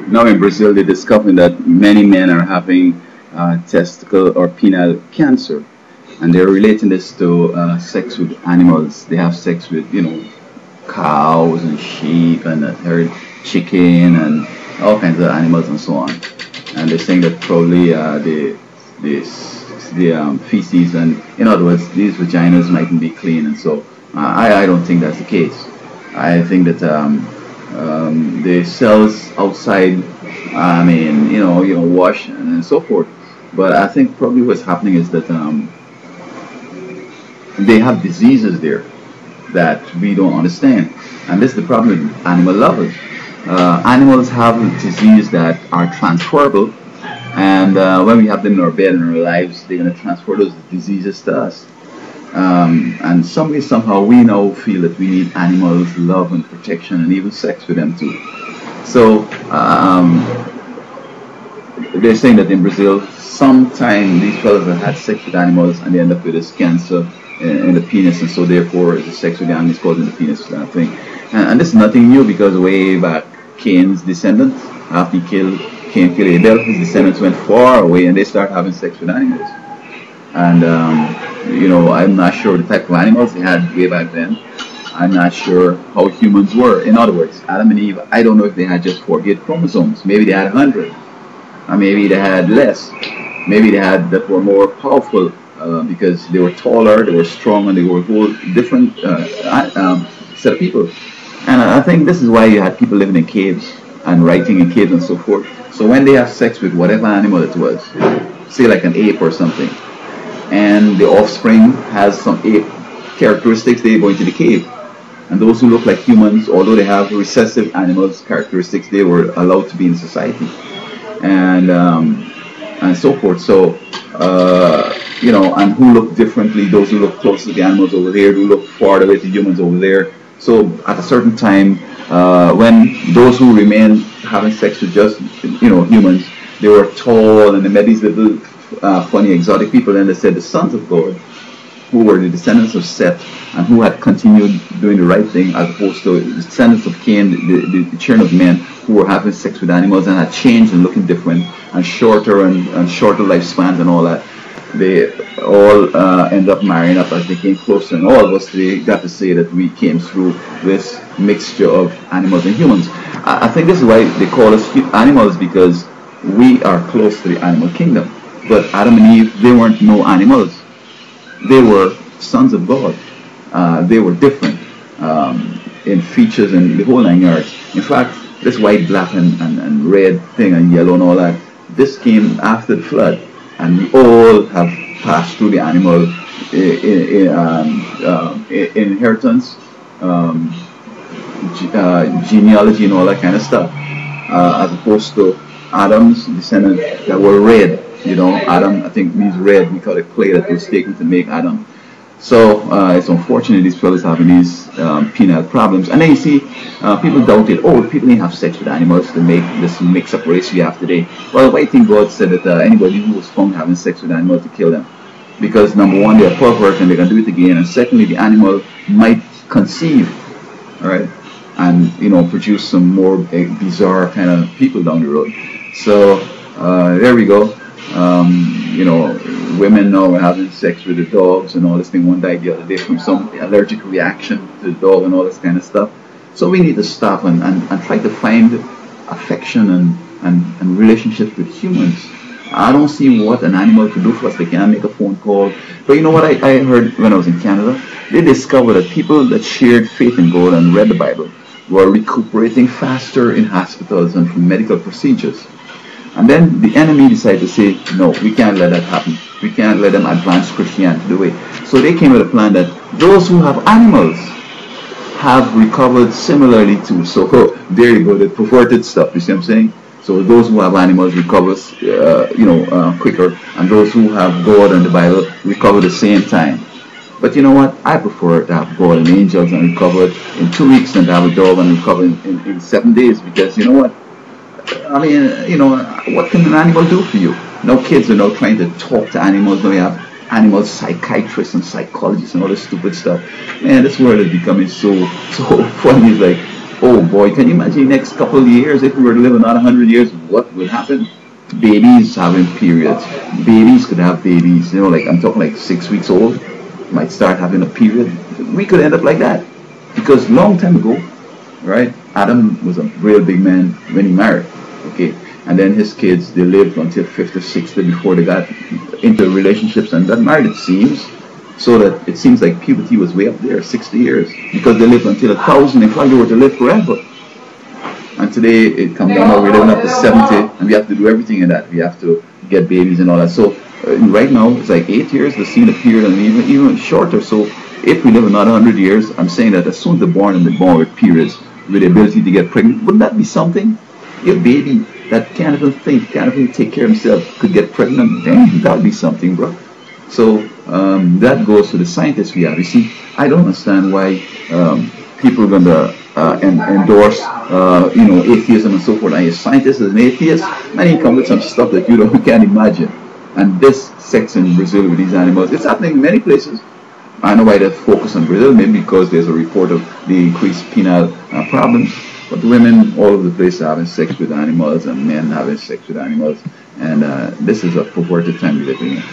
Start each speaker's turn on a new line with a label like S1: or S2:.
S1: Now in Brazil, they discovered that many men are having testicle or penile cancer, and they're relating this to sex with animals. They have sex with, cows and sheep and herd chicken and all kinds of animals and so on. And they're saying that probably the feces and, in other words, these vaginas mightn't be clean, and so I don't think that's the case. I think that the cells outside, I mean, wash and so forth. But I think probably what's happening is that they have diseases there that we don't understand. And this is the problem with animal lovers. Animals have diseases that are transferable, and when we have them in our bed and in our lives, they're going to transfer those diseases to us. And some way, somehow, we now feel that we need animals' love and protection and even sex with them too. So they're saying that in Brazil, sometime these fellas have had sex with animals and they end up with this cancer in the penis, and so therefore the sex with the animals causing the penis kind of thing. And this is nothing new, because way back Cain's descendants, after Cain killed Abel, his descendants went far away and they started having sex with animals. And I'm not sure the type of animals they had way back then. I'm not sure how humans were. In other words, Adam and Eve, I don't know if they had just 48 chromosomes. Maybe they had 100. Or maybe they had less. Maybe they had that were more powerful because they were taller, they were strong, and they were a whole different set of people. And I think this is why you had people living in caves and writing in caves and so forth. So when they have sex with whatever animal it was, say like an ape or something, and the offspring has some ape characteristics, they go into the cave. And those who look like humans, although they have recessive animals characteristics, they were allowed to be in society, and so forth. So and who look differently, those who look close to the animals over there, who look far away to humans over there. So at a certain time, when those who remain having sex with just humans, they were tall and they met these little funny exotic people, and they said the sons of God, who were the descendants of Seth and who had continued doing the right thing, as opposed to the descendants of Cain, the children of men, who were having sex with animals and had changed and looking different and shorter and shorter lifespans and all that. They all end up marrying up as they came closer, and all of us today got to say that we came through this mixture of animals and humans. I think this is why they call us animals, because we are close to the animal kingdom. But Adam and Eve, they weren't no animals. They were sons of God. They were different in features and the whole 9 yards. In fact, this white, black, and red thing and yellow and all that, this came after the flood. And we all have passed through the animal inheritance, genealogy and all that kind of stuff, as opposed to Adam's descendants that were red. Adam, I think, means red because of clay that was taken to make Adam. So it's unfortunate these fellas having these penile problems. And then you see people doubted, people didn't have sex with animals to make this mix-up race we have today. Well, I think God said that anybody who was found having sex with animals, to kill them. Because number one, they're pervert and they can do it again. And secondly, the animal might conceive, all right, and produce some more bizarre kind of people down the road. So there we go. Women now are having sex with the dogs and all this thing. One died the other day from some allergic reaction to the dog and all this kind of stuff. So we need to stop and try to find affection and relationships with humans. I don't see what an animal could do for us. They can't make a phone call. But you know what I heard when I was in Canada? They discovered that people that shared faith in God and read the Bible were recuperating faster in hospitals and from medical procedures. And then the enemy decided to say, no, we can't let that happen. We can't let them advance Christianity the way. So they came with a plan that those who have animals have recovered similarly too. So there you go, the perverted stuff, you see what I'm saying? So those who have animals recover, quicker, and those who have God and the Bible recover the same time. But you know what? I prefer to have God and angels and recover in 2 weeks than to have a dog and recover in 7 days, because you know what? I mean, what can an animal do for you? Now kids are now trying to talk to animals. Now you have animal psychiatrists and psychologists and all this stupid stuff. Man, this world is becoming so funny. It's like Oh boy, can you imagine the next couple of years, if we were to live another 100 years, what would happen? Babies having periods. Babies could have babies, you know, like I'm talking like 6 weeks old, might start having a period. We could end up like that. Because long time ago, right, Adam was a real big man when he married. Okay. And then his kids, they lived until 50, 60 before they got into relationships and got married, it seems. So that it seems like puberty was way up there, 60 years, because they lived until 1,000. In fact, they were to live forever. And today it comes down now, we're living up to 70, and we have to do everything in that. We have to get babies and all that. So right now, it's like 8 years, we've seen a period, and even shorter. So if we live another 100 years, I'm saying that as soon as they're born and they're born with periods, with the ability to get pregnant, wouldn't that be something? Your baby that can't even think, can't even take care of himself, could get pregnant, damn, that would be something, bro. So that goes to the scientists we have. You see, I don't understand why people are going to endorse, atheism and so forth. And a scientist is an atheist, and he come with some stuff that you can't imagine. And this sex in Brazil with these animals, it's happening in many places. I know why they focus on Brazil, maybe because there's a report of the increased penile problems. But women all over the place are having sex with animals, and men having sex with animals. And this is a perverted time we live in.